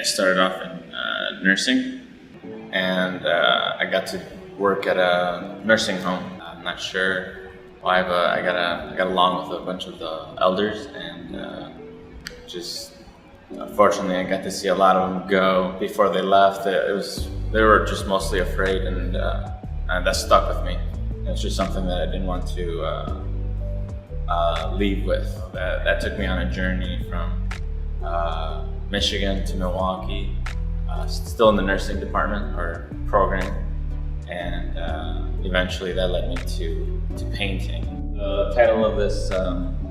started off in nursing, and I got to work at a nursing home. I'm not sure why, but I got along with a bunch of the elders, and just unfortunately I got to see a lot of them go before they left. They were just mostly afraid, and that stuck with me. It's just something that I didn't want to leave with. That took me on a journey from Michigan to Milwaukee, still in the nursing department or program, and eventually that led me to painting. The title of this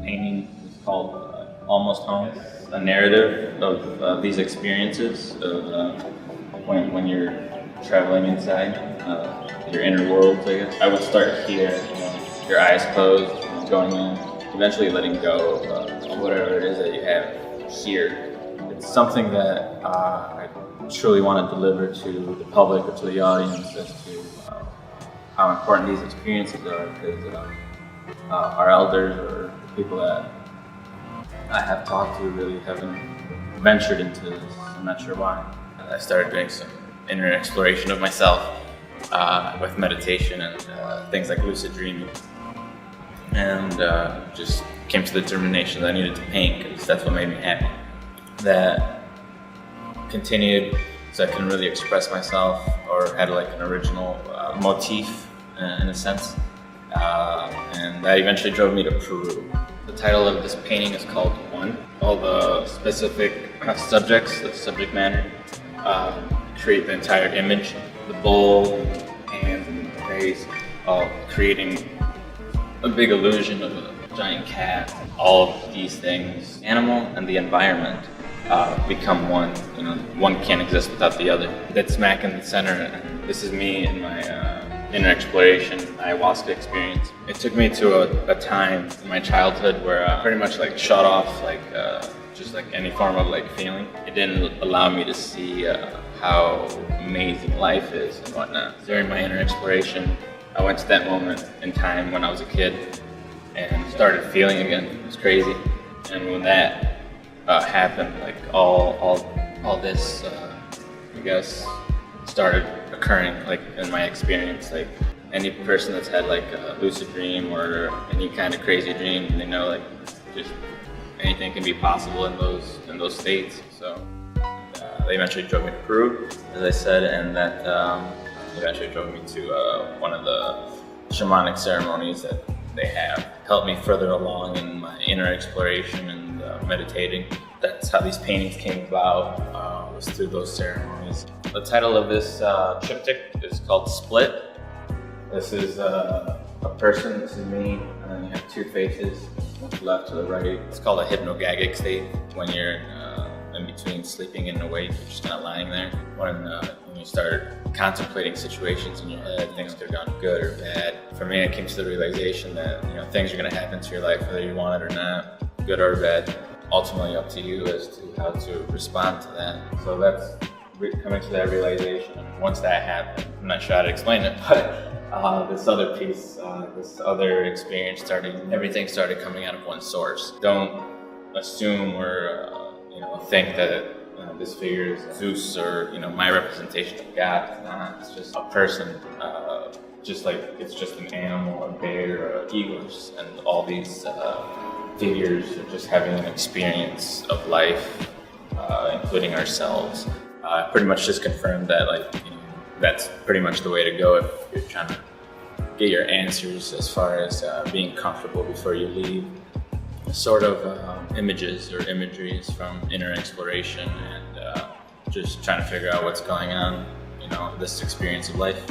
painting is called Almost Home, a narrative of these experiences of when you're traveling inside your inner world, I guess. I would start here, your eyes closed, going in, eventually letting go of whatever it is that you have here. It's something that I truly want to deliver to the public or to the audience as to how important these experiences are, because our elders or people that I have talked to really haven't ventured into this. I'm not sure why. I started doing some inner exploration of myself with meditation and things like lucid dreaming, and just came to the determination that I needed to paint because that's what made me happy. That continued so I can really express myself, or had like an original motif in a sense, and that eventually drove me to Peru. The title of this painting is called One. All the specific subjects, the subject matter, create the entire image. The bowl, the hands, and the face, all creating a big illusion of a giant cat. All of these things, animal and the environment, become one. One can't exist without the other. That's smack in the center, and this is me in my inner exploration, ayahuasca experience. It took me to a time in my childhood where I pretty much like shut off just like any form of like feeling. It didn't allow me to see how amazing life is and whatnot. During my inner exploration, I went to that moment in time when I was a kid and started feeling again. It was crazy. And when that happened, like all this, I guess, started occurring like in my experience. Like any person that's had like a lucid dream or any kind of crazy dream, they know like just anything can be possible in those states. So they eventually drove me to Peru, as I said, and that eventually drove me to one of the shamanic ceremonies that they have. Helped me further along in my inner exploration and meditating. That's how these paintings came about, was through those ceremonies. The title of this triptych is called Split. This is a person, this is me, and then you have two faces, from the left to the right. It's called a hypnagogic state, when you're in between sleeping and awake, you're just kind of lying there. When you start contemplating situations in your head, things could have gone good or bad. For me, I came to the realization that things are going to happen to your life whether you want it or not, good or bad. Ultimately up to you as to how to respond to that. So that's coming to that realization. And once that happened, I'm not sure how to explain it, but this other piece, this other experience everything started coming out of one source. Don't assume or think that this figure is Zeus or my representation of God. It's not. It's just a person, just like it's just an animal, a bear, eagles, and all these figures are just having an experience of life, including ourselves. Pretty much just confirmed that that's pretty much the way to go if you're trying to get your answers as far as being comfortable before you leave. Sort of images or imageries from inner exploration and just trying to figure out what's going on, this experience of life.